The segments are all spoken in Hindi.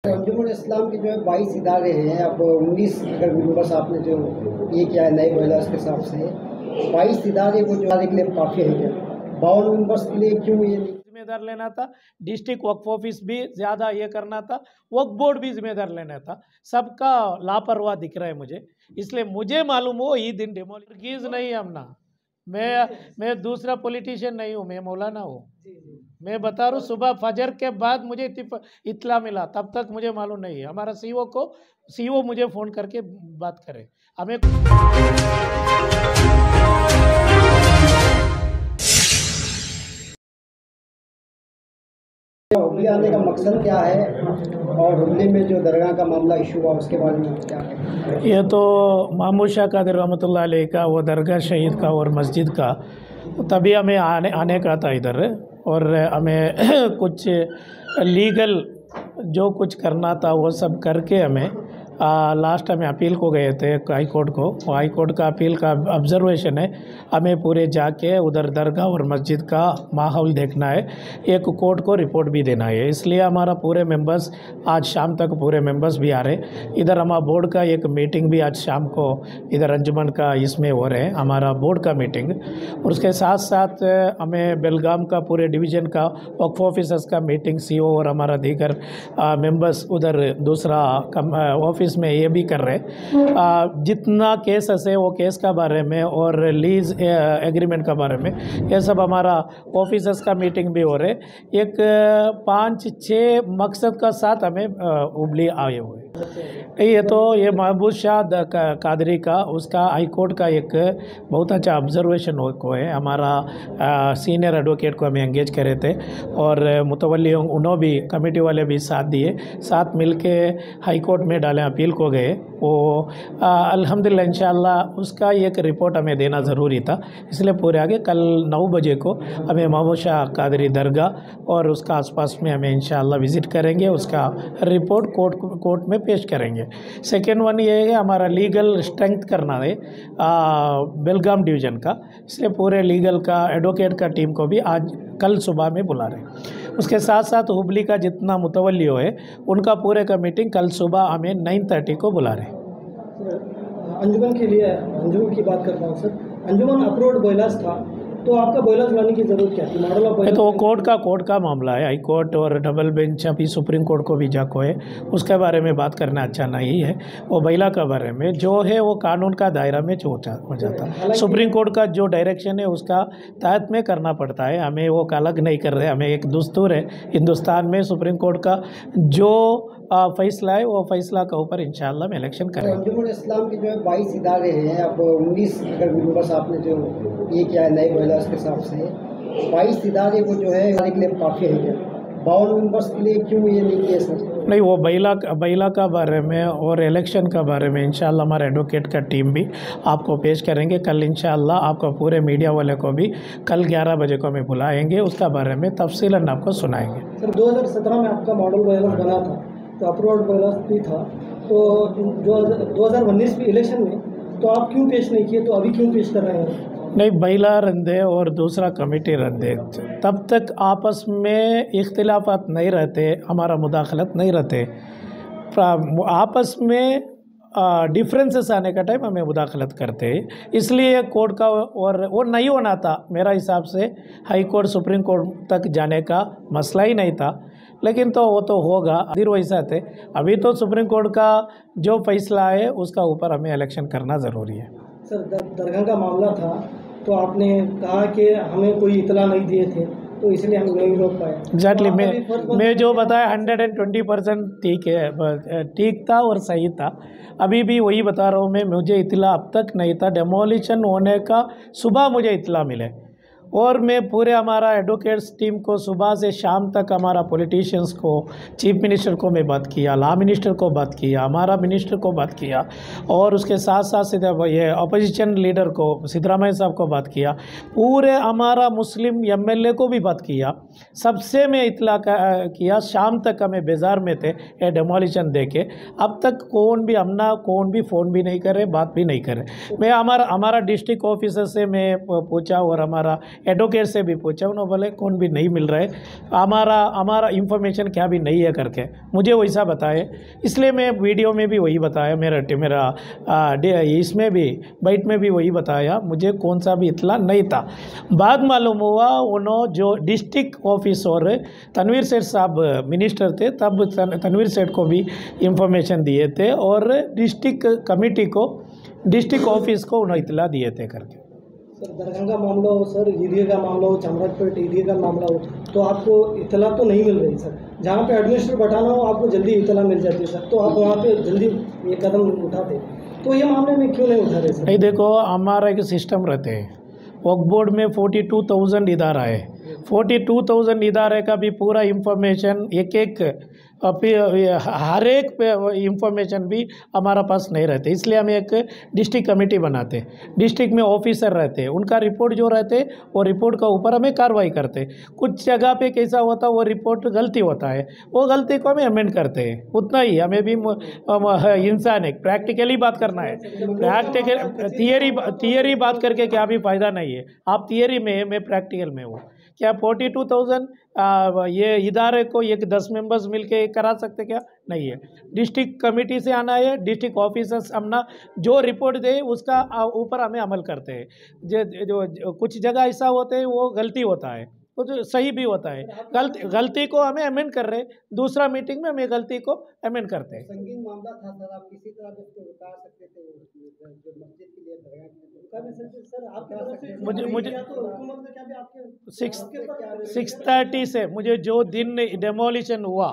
अंजुमन इस्लाम के जो है 22 इदारे हैं। अब 19 अगर मेंबर्स आपने जो ये किया है नए बॉयलर्स के हिसाब से 22 इदारे को जो के लिए काफ़ी है क्या? 52 मेंबर्स के लिए क्यों ये जिम्मेदार लेना था? डिस्ट्रिक्ट वक्फ ऑफिस भी ज़्यादा ये करना था, वक्फ बोर्ड भी जिम्मेदार लेना था। सबका लापरवाह दिख रहा है मुझे, इसलिए मुझे मालूम हो ये दिन डेमोलिज नहीं हम ना। मैं दूसरा पॉलिटिशियन नहीं हूँ, मैं मौलाना हूँ। मैं बता रहा हूँ, सुबह फजर के बाद मुझे इत्तला मिला, तब तक मुझे मालूम नहीं है। हमारा सीईओ मुझे फ़ोन करके बात करे हमें। हुबली आने का मकसद क्या है और हुबली में जो दरगाह का मामला इशू हुआ उसके बारे में क्या है? ये तो महमूद शाह कादिर रहमतुल्लाह अलैह का वो दरगाह शहीद का और मस्जिद का, तभी हमें आने का था इधर, और हमें कुछ लीगल जो कुछ करना था वो सब करके हमें लास्ट में अपील को गए थे हाई कोर्ट को। वो हाई कोर्ट का अपील का ऑब्जर्वेशन है, हमें पूरे जाके उधर दरगाह और मस्जिद का माहौल देखना है, एक कोर्ट को रिपोर्ट भी देना है। इसलिए हमारा पूरे मेंबर्स आज शाम तक पूरे मेंबर्स भी आ रहे। इधर हमारा बोर्ड का एक मीटिंग भी आज शाम को इधर अंजुमन का इसमें हो रहे हैं, हमारा बोर्ड का मीटिंग। और उसके साथ साथ हमें बेलगाम का पूरे डिवीज़न का वक्फ ऑफिसर्स का मीटिंग सीईओ और हमारा दीगर मेंबर्स उधर दूसरा ऑफिस में ये भी कर रहे। जितना केसेस है वो केस का बारे में और लीज एग्रीमेंट का बारे में ये सब हमारा ऑफिसर्स का मीटिंग भी हो रहे। एक 5-6 मकसद का साथ हमें हुबली आए हुए। ये तो ये महमूद शाह कादरी का उसका हाई कोर्ट का एक बहुत अच्छा ऑब्जर्वेशन को है। हमारा सीनियर एडवोकेट को हमें एंगेज करे थे और मुतवल्ली उन्होंने भी कमेटी वाले भी साथ दिए, साथ मिलके हाई कोर्ट में डालें अपील को गए। वो अल्हम्दुलिल्लाह इंशाअल्लाह उसका एक रिपोर्ट हमें देना ज़रूरी था, इसलिए पूरे आगे कल 9 बजे को हमें महमूद शाह कादरी दरगाह और उसका आसपास में हमें इंशाअल्लाह विज़िट करेंगे, उसका रिपोर्ट कोर्ट में पेश करेंगे। सेकेंड वन ये है हमारा लीगल स्ट्रेंथ करना है बेलगाम डिवीज़न का, इसलिए पूरे लीगल का एडवोकेट का टीम को भी आज कल सुबह में बुला रहे हैं। उसके साथ साथ हुबली का जितना मुतवल्लियो है उनका पूरे का मीटिंग कल सुबह हमें 9:30 को बुला रहे हैं। अंजुमन के लिए अंजुमन की बात करता हूँ सर, अंजुमन अप्रूव्ड बॉयलर्स था तो आपका बॉयलर्स लाने की ज़रूरत क्या थी? मॉडल ऑफ बॉयलर तो वो कोर्ट का मामला है, हाई कोर्ट और डबल बेंच अभी सुप्रीम कोर्ट को भी जाको है, उसके बारे में बात करना अच्छा नहीं है। वो बैला के बारे में जो है वो कानून का दायरा में हो जाता। सुप्रीम कोर्ट का जो डायरेक्शन है उसका तहत में करना पड़ता है, हमें वो अलग नहीं कर रहे। हमें एक दस्तूर है हिंदुस्तान में, सुप्रीम कोर्ट का जो फैसला है वो फैसला के ऊपर इंशाअल्लाह में इलेक्शन करेंगे। अंजुमन इस्लाम के जो है 22 इदारे हैं। अब 19 अगर मेंबर्स आपने जो ये किया है नए बॉयलर्स के हिसाब से 22 इदारे को जो है के लिए काफ़ी है क्या? 52 मेंबर्स के लिए क्यों ये नहीं किया सर? नहीं, वो बैला का बारे में और इलेक्शन का बारे में इंशाअल्लाह हमारे एडवोकेट का टीम भी आपको पेश करेंगे कल इंशाअल्लाह। आपको पूरे मीडिया वाले को भी कल 11 बजे को हमें बुलाएंगे, उसका बारे में तफसीलन आपको सुनाएंगे। सर 2017 में आपका मॉडल बॉयलर बना था तो अप्रूव्ड बॉयलर भी था, तो जो 2019 की इलेक्शन में तो आप क्यों पेश नहीं किए, तो अभी क्यों पेश कर रहे हैं? नहीं, बैला रंदे और दूसरा कमेटी रंदे, तब तक आपस में इख्तिलाफात नहीं रहते, हमारा मुदाखलत नहीं रहते। आपस में डिफरेंसेस आने का टाइम हमें मुदाखलत करते हैं, इसलिए कोर्ट का और वो नहीं होना था मेरा हिसाब से। हाई कोर्ट सुप्रीम कोर्ट तक जाने का मसला ही नहीं था, लेकिन तो वो तो होगा फिर वैसा थे। अभी तो सुप्रीम कोर्ट का जो फैसला है उसका ऊपर हमें इलेक्शन करना ज़रूरी है। सर दरगाह का मामला था तो आपने कहा कि हमें कोई इतला नहीं दिए थे तो इसलिए हम नहीं रोक पाए। एग्जैक्टली, मैं जो बताया 120% ठीक है, ठीक था और सही था। अभी भी वही बता रहा हूँ मैं, मुझे इतला अब तक नहीं था। डेमोलिशन होने का सुबह मुझे इतला मिले और मैं पूरे हमारा एडवोकेट्स टीम को सुबह से शाम तक हमारा पॉलिटिशियंस को, चीफ मिनिस्टर को मैं बात किया, लॉ मिनिस्टर को बात किया, हमारा मिनिस्टर को बात किया और उसके साथ साथ ये अपोजिशन लीडर को सिद्धरामैया साहब को बात किया, पूरे हमारा मुस्लिम एमएलए को भी बात किया, सबसे मैं इतला किया। शाम तक हमें बेजार में थे ये डेमोलिशन देके। अब तक कौन भी फ़ोन भी नहीं करे, बात भी नहीं करे। मैं हमारा डिस्ट्रिक्ट ऑफिसर से मैं पूछा और हमारा एडवोकेट से भी पूछा, उन्होंने बोले कौन भी नहीं मिल रहा है, हमारा इंफॉर्मेशन क्या भी नहीं है करके मुझे वैसा बताए। इसलिए मैं वीडियो में भी वही बताया, इसमें भी बाइट में भी वही बताया, मुझे कौन सा भी इतला नहीं था। बाद मालूम हुआ उन्होंने जो डिस्ट्रिक्ट ऑफिस और तनवीर सेठ साहब मिनिस्टर थे तब तनवीर सेठ को भी इंफॉर्मेशन दिए थे और डिस्ट्रिक्ट कमेटी को, डिस्ट्रिक्ट ऑफिस को उन्हें इतला दिए थे करके। सर दरगाह का मामला हो, सर ईदगाह का मामला हो, चामराजपेट ईदगाह का मामला हो, तो आपको इतला तो नहीं मिल रही सर। जहाँ पे एडमिनिस्ट्रेटर बैठाना हो आपको जल्दी इतला मिल जाती है सर, तो आप वहाँ पे जल्दी ये कदम उठाते, तो ये मामले में क्यों नहीं उठा रहे सर? नहीं, देखो हमारा एक सिस्टम रहते हैं, वक्फ बोर्ड में 42,000 इदारा है, 42,000 इदारे का भी पूरा इंफॉर्मेशन एक हर एक इंफॉर्मेशन भी हमारा पास नहीं रहते, इसलिए हम एक डिस्ट्रिक्ट कमेटी बनाते, डिस्ट्रिक्ट में ऑफिसर रहते हैं, उनका रिपोर्ट जो रहते वो रिपोर्ट का ऊपर हमें कार्रवाई करते। कुछ जगह पे कैसा होता वो रिपोर्ट गलती होता है, वो गलती को हमें अमेंड करते हैं, उतना ही। हमें भी इंसान है, प्रैक्टिकली बात करना है, प्रैक्टिकल थियरी बात करके क्या भी फ़ायदा नहीं है। आप थियरी में, मैं प्रैक्टिकल में हूँ। क्या 42,000 ये इदारे को एक 10 मेंबर्स मिलके करा सकते क्या? नहीं है, डिस्ट्रिक्ट कमेटी से आना है, डिस्ट्रिक्ट ऑफिसर्स अपना जो रिपोर्ट दे उसका ऊपर हमें अमल करते हैं। जो कुछ जगह ऐसा होते हैं वो गलती होता है, वो जो सही भी होता है, गलती को हमें अमेंड कर रहे, दूसरा मीटिंग में हमें गलती को अमेंड करते हैं। संगीन मामला था सर, आप किसी तरह उसको उतार सकते थे, जो मस्जिद के लिए सर आपके तरफ से मुझे तो हुकूमत का क्या भी आपके 6:30 से मुझे जो दिन डेमोलिशन हुआ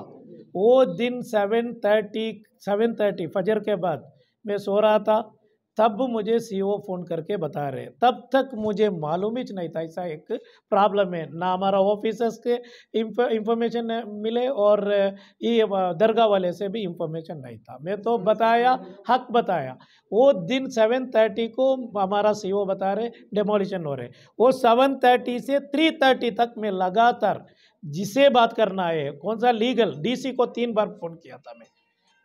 वो दिन 7:30 फजर के बाद मैं सो रहा था, तब मुझे सीओ फ़ोन करके बता रहे, तब तक मुझे मालूम ही नहीं था ऐसा एक प्रॉब्लम है, ना हमारा ऑफिसर्स के इंफॉर्मेशन मिले और ये दरगाह वाले से भी इंफॉर्मेशन नहीं था। मैं तो बताया, हक बताया। वो दिन 7:30 को हमारा सीओ बता रहे डेमोलिशन हो रहे, वो 7:30 से 3:30 तक मैं लगातार जिसे बात करना है, कौन सा लीगल, डीसी को 3 बार फ़ोन किया था मैं।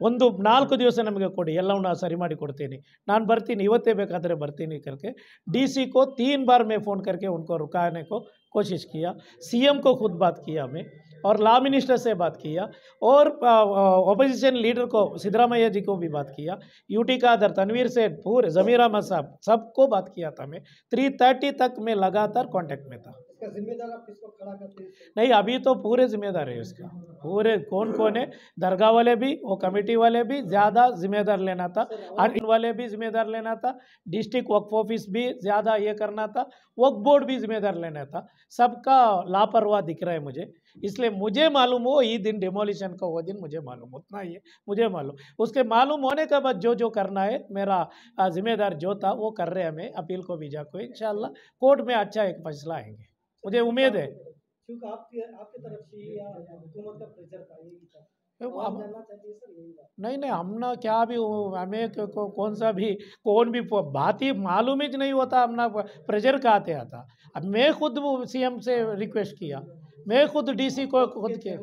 4 ದಿವಸ ನಮಗೆ ಕೊಡಿ, ಎಲ್ಲವನ್ನ ಸರಿ ಮಾಡಿ ಕೊಡ್ತೀನಿ, ನಾನು ಬರ್ತೀನಿ, ಇವತ್ತೇ ಬೇಕಾದರೆ ಬರ್ತೀನಿ करके डीसी को 3 बार मैं फ़ोन करके उनको रुकाने को कोशिश किया। सीएम को खुद बात किया मैं, और लॉ मिनिस्टर से बात किया, और ऑपोजिशन लीडर को सिद्धरामैया जी को भी बात किया, यूटी कादर, तनवीर सेठ, पूरे ज़मीर अहमद साहब, सबको बात किया था मैं। 3:30 तक मैं लगातार कांटेक्ट में था। इसका जिम्मेदार आप किसको खड़ा करते हैं? नहीं, अभी तो पूरे जिम्मेदार है इसका, पूरे कौन कौन है, दरगाह वाले भी, वो कमेटी वाले भी ज़्यादा जिम्मेदार लेना था, और इन वाले भी जिम्मेदार लेना था, डिस्ट्रिक्ट वक्फ ऑफिस भी ज़्यादा ये करना था, वक्फ बोर्ड भी जिम्मेदार लेना था। सबका लापरवाह दिख रहा है मुझे, इसलिए मुझे मालूम हो ये दिन डेमोलिशन का, वो दिन मुझे मालूम, उतना ही है मुझे मालूम। उसके मालूम होने के बाद जो जो करना है, मेरा जिम्मेदार जो था वो कर रहे हैं। हमें अपील को भेजा को इंशाल्लाह कोर्ट में अच्छा एक फैसला आएंगे, मुझे उम्मीद है। क्योंकि आपकी तरफ से या हुकूमत का प्रेशर था, यही था, आप जानना चाहिए सर यही बात। नहीं, हम ना क्या भी हमें कौन सा भी कौन भी बात ही मालूम ही नहीं होता, हम ना प्रेशर का आते आता। अब मैं खुद सीएम से रिक्वेस्ट किया, मैं खुद डीसी को खुद किया,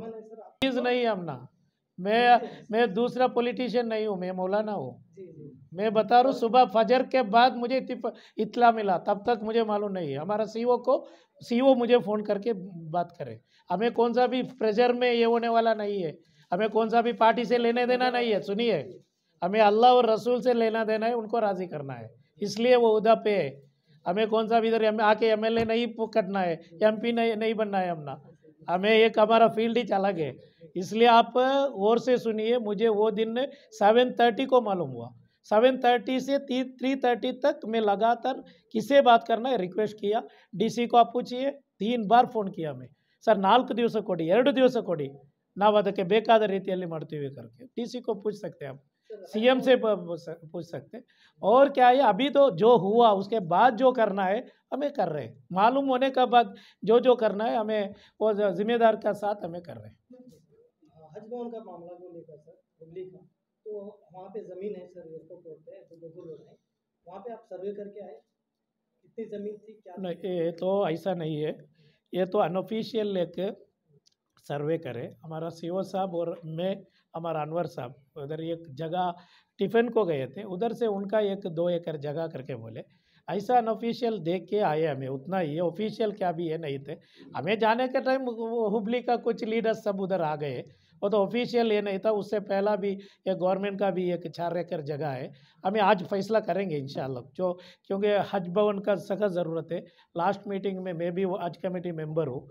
चीज़ नहीं हम ना, मैं दूसरा पॉलिटिशियन नहीं हूँ, मैं मौलाना हूँ। मैं बता रहा हूँ, सुबह फजर के बाद मुझे इत्तला मिला, तब तक मुझे मालूम नहीं है। हमारा सीओ मुझे फ़ोन करके बात करे, हमें कौन सा भी प्रेशर में ये होने वाला नहीं है, हमें कौन सा भी पार्टी से लेने देना नहीं है। सुनिए, हमें अल्लाह और रसूल से लेना देना है, उनको राज़ी करना है, इसलिए वो उदा पे है। हमें कौन सा भी इधर आके एमएलए नहीं करना है, एमपी नहीं बनना है, हमें एक हमारा फील्ड ही अलग है। इसलिए आप गौर से सुनिए, मुझे वो दिन 7:30 को मालूम हुआ, 7:30 से 3:30 तक मैं लगातार किसे बात करना है रिक्वेस्ट किया। डीसी को आप पूछिए, 3 बार फ़ोन किया मैं, ಸರ್ 4 ದಿವಸ ಕೊಡಿ, 2 ದಿವಸ ಕೊಡಿ, ನಾವು ಅದಕ್ಕೆ ಬೇಕಾದ ರೀತಿಯಲ್ಲಿ ಮಾಡ್ತೀವಿ करके डीसी को पूछ सकते हैं आप, सीएम से पूछ सकते हैं। और क्या है, अभी तो जो हुआ उसके बाद जो करना है हमें कर रहे हैं, मालूम होने के बाद जो करना है हमें वो जिम्मेदार का साथ हमें कर रहे हैं। हज भवन का मामला को लेकर सर, हुगली का, तो वहाँ पे ज़मीन है सर, एयरपोर्ट रोड पे, जो गोकुल रोड है, वहाँ पे आप सर्वे करके आए, कितनी ज़मीन थी, क्या? नहीं, ये तो ऐसा नहीं है, ये तो अनऑफिशियल एक सर्वे करे। हमारा सीओ साहब और मैं, हमारा अनवर साहब उधर एक जगह टिफ़िन को गए थे, उधर से उनका 1-2 एकड़ जगह करके बोले, ऐसा अनऑफिशियल देख के आए हमें, उतना ही ऑफिशियल क्या भी है नहीं थे। हमें जाने के टाइम हुबली का कुछ लीडर्स सब उधर आ गए, वो तो ऑफिशियल ये नहीं था। उससे पहला भी ये गवर्नमेंट का भी एक 4 एकड़ जगह है। हमें आज फैसला करेंगे इंशाल्लाह, जो क्योंकि हज भवन का सख्त ज़रूरत है। लास्ट मीटिंग में मैं भी वो हज कमेटी मेंबर हूँ।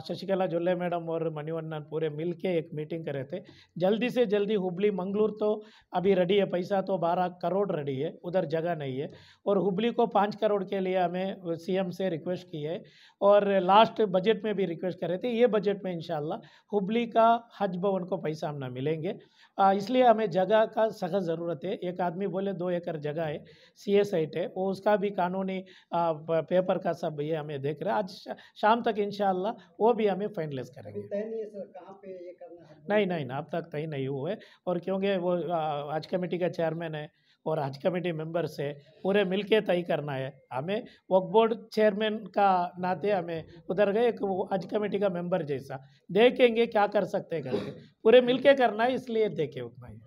शशिकला जोल्ले मैडम और मणिवन्नन पूरे मिल के एक मीटिंग करे थे। जल्दी से जल्दी हुबली मंगलूर तो अभी रेडी है, पैसा तो 12 करोड़ रेडी है, उधर जगह नहीं है। और हुबली को 5 करोड़ के लिए हमें सीएम से रिक्वेस्ट की है, और लास्ट बजट में भी रिक्वेस्ट करे थे। ये बजट में इंशाल्लाह हुबली का हज भवन को पैसा हम ना मिलेंगे। इसलिए हमें जगह का सख्त ज़रूरत है। एक आदमी बोले 2 एकड़ जगह है, सीए साइट है, वो उसका भी कानूनी पेपर का सब ये हमें देख रहे हैं। आज शाम तक इंशाल्लाह वो भी हमें फाइनलाइज अभी करेंगे। तय नहीं है सर कहाँ पे ये करना है? नहीं नहीं ना, अब तक तय नहीं हुए। और क्योंकि वो हज कमेटी का चेयरमैन है और हज कमेटी मेंबर से पूरे मिलके तय करना है। हमें वक्फ बोर्ड चेयरमैन का नाते हमें उधर गए, एक वो हज कमेटी का मेंबर जैसा देखेंगे क्या कर सकते हैं करके, पूरे मिलके करना है, इसलिए देखे उतना ही।